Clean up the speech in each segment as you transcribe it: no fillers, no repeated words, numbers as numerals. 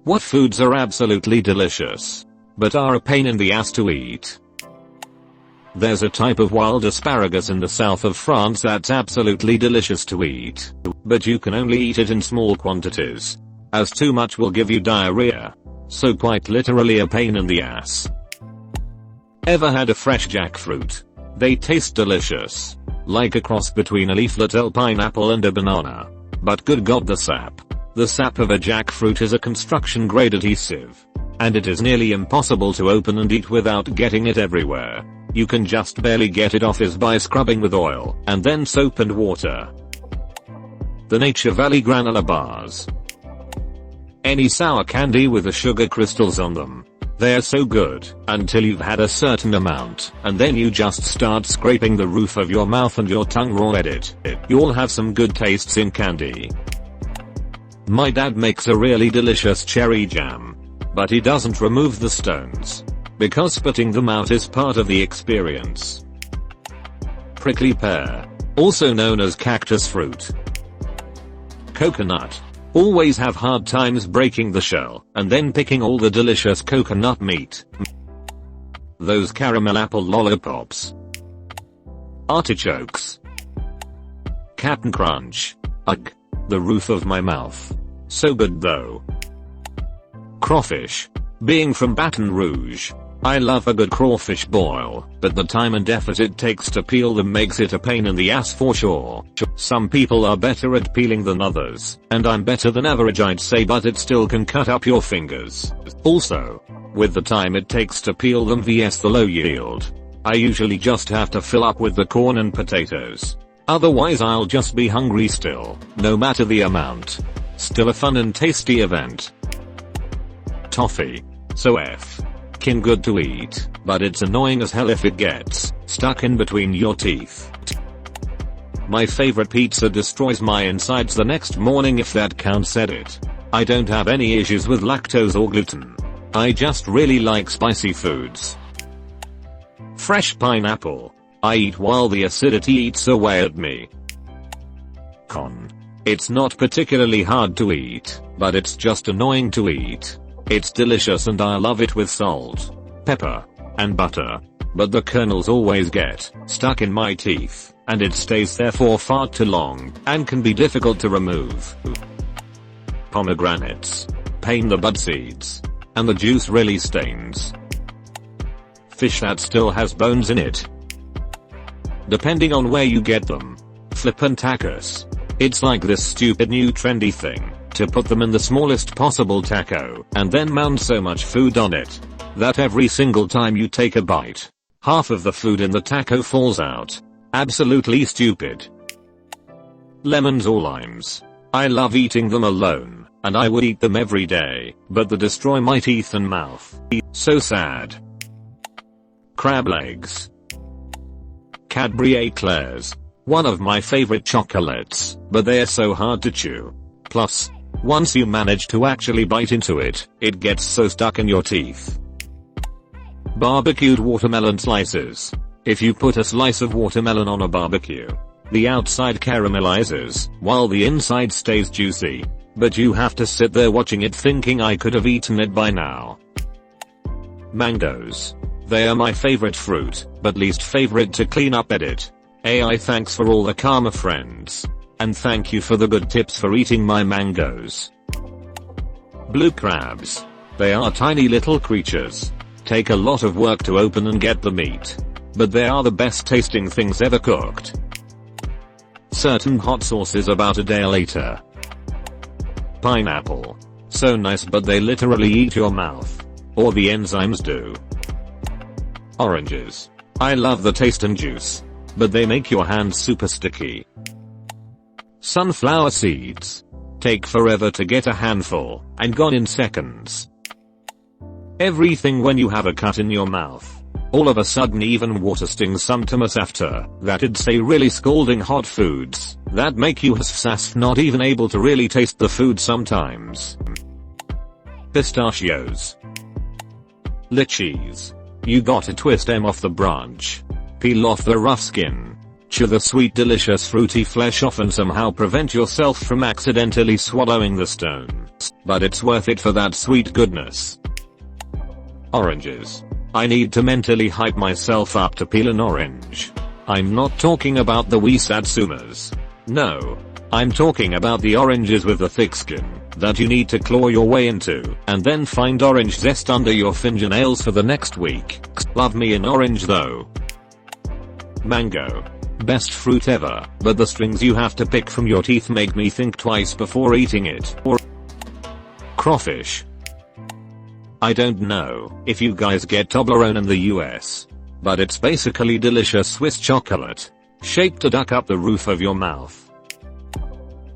What foods are absolutely delicious, but are a pain in the ass to eat? There's a type of wild asparagus in the south of France that's absolutely delicious to eat, but you can only eat it in small quantities, as too much will give you diarrhea. So quite literally a pain in the ass. Ever had a fresh jackfruit? They taste delicious, like a cross between a leaflet pineapple and a banana. But good god, the sap. The sap of a jackfruit is a construction grade adhesive, and it is nearly impossible to open and eat without getting it everywhere. You can just barely get it off by scrubbing with oil, and then soap and water. The Nature Valley granola bars. Any sour candy with the sugar crystals on them. They're so good, until you've had a certain amount, and then you just start scraping the roof of your mouth and your tongue raw at it. You'll have some good tastes in candy. My dad makes a really delicious cherry jam, but he doesn't remove the stones, because spitting them out is part of the experience. Prickly pear, also known as cactus fruit. Coconut. Always have hard times breaking the shell, and then picking all the delicious coconut meat. Those caramel apple lollipops. Artichokes. Cap'n Crunch. Ugh. The roof of my mouth. So good though. Crawfish. Being from Baton Rouge, I love a good crawfish boil, but the time and effort it takes to peel them makes it a pain in the ass for sure. Some people are better at peeling than others, and I'm better than average I'd say, but it still can cut up your fingers. Also, with the time it takes to peel them vs the low yield, I usually just have to fill up with the corn and potatoes. Otherwise I'll just be hungry still, no matter the amount. Still a fun and tasty event. Toffee. So f***ing good to eat, but it's annoying as hell if it gets stuck in between your teeth. My favorite pizza destroys my insides the next morning, if that counts. Edit. I don't have any issues with lactose or gluten. I just really like spicy foods. Fresh pineapple. I eat while the acidity eats away at me. Con. It's not particularly hard to eat, but it's just annoying to eat. It's delicious and I love it with salt, pepper, and butter, but the kernels always get stuck in my teeth, and it stays there for far too long, and can be difficult to remove. Pomegranates. Pain the bud seeds, and the juice really stains. Fish that still has bones in it. Depending on where you get them. Flippin' tacos. It's like this stupid new trendy thing, to put them in the smallest possible taco, and then mount so much food on it, that every single time you take a bite, half of the food in the taco falls out. Absolutely stupid. Lemons or limes. I love eating them alone, and I would eat them every day, but they destroy my teeth and mouth. So sad. Crab legs. Cadbury eclairs. One of my favorite chocolates, but they're so hard to chew. Plus, once you manage to actually bite into it, it gets so stuck in your teeth. Barbecued watermelon slices. If you put a slice of watermelon on a barbecue, the outside caramelizes, while the inside stays juicy. But you have to sit there watching it thinking I could have eaten it by now. Mangoes. They are my favorite fruit, but least favorite to clean up. Edit. AI thanks for all the karma friends. And thank you for the good tips for eating my mangoes. Blue crabs. They are tiny little creatures. Take a lot of work to open and get the meat. But they are the best tasting things ever cooked. Certain hot sauces about a day later. Pineapple. So nice, but they literally eat your mouth. Or the enzymes do. Oranges. I love the taste and juice, but they make your hands super sticky. Sunflower seeds. Take forever to get a handful, and gone in seconds. Everything when you have a cut in your mouth. All of a sudden even water stings sometimes after that. It'd say really scalding hot foods that make you sass, not even able to really taste the food sometimes. Pistachios. Lychees. You gotta twist them off the branch. Peel off the rough skin. Chew the sweet delicious fruity flesh off and somehow prevent yourself from accidentally swallowing the stone. But it's worth it for that sweet goodness. Oranges. I need to mentally hype myself up to peel an orange. I'm not talking about the wee satsumas. No. I'm talking about the oranges with the thick skin that you need to claw your way into and then find orange zest under your fingernails for the next week. Love me an orange though. Mango. Best fruit ever, but the strings you have to pick from your teeth make me think twice before eating it. Or crawfish. I don't know if you guys get Toblerone in the US, but it's basically delicious Swiss chocolate, shaped to duck up the roof of your mouth.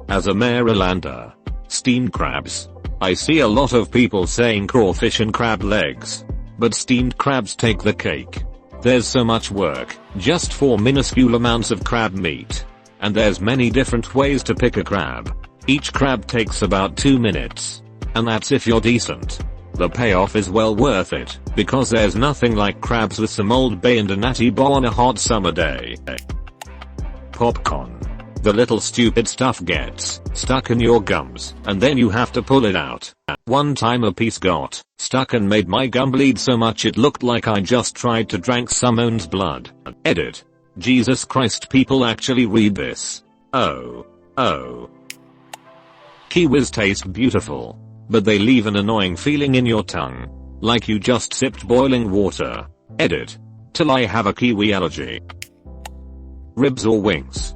As a Marylander, steamed crabs. I see a lot of people saying crawfish and crab legs, but steamed crabs take the cake. There's so much work, just for minuscule amounts of crab meat. And there's many different ways to pick a crab. Each crab takes about 2 minutes. And that's if you're decent. The payoff is well worth it, because there's nothing like crabs with some Old Bay and a natty boh on a hot summer day. Popcorn. The little stupid stuff gets stuck in your gums, and then you have to pull it out. One time a piece got stuck and made my gum bleed so much it looked like I just tried to drank someone's blood. Edit. Jesus Christ, people actually read this. Oh. Kiwis taste beautiful, but they leave an annoying feeling in your tongue, like you just sipped boiling water. Edit. Till I have a kiwi allergy. Ribs or wings.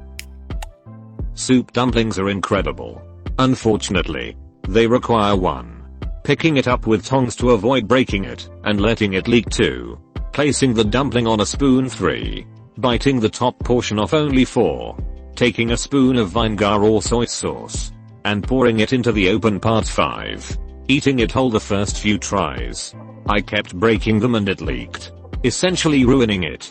Soup dumplings are incredible. Unfortunately, they require 1. Picking it up with tongs to avoid breaking it, and letting it leak 2. Placing the dumpling on a spoon 3. Biting the top portion off only 4. Taking a spoon of vinegar or soy sauce, and pouring it into the open part 5. Eating it whole the first few tries. I kept breaking them and it leaked, essentially ruining it.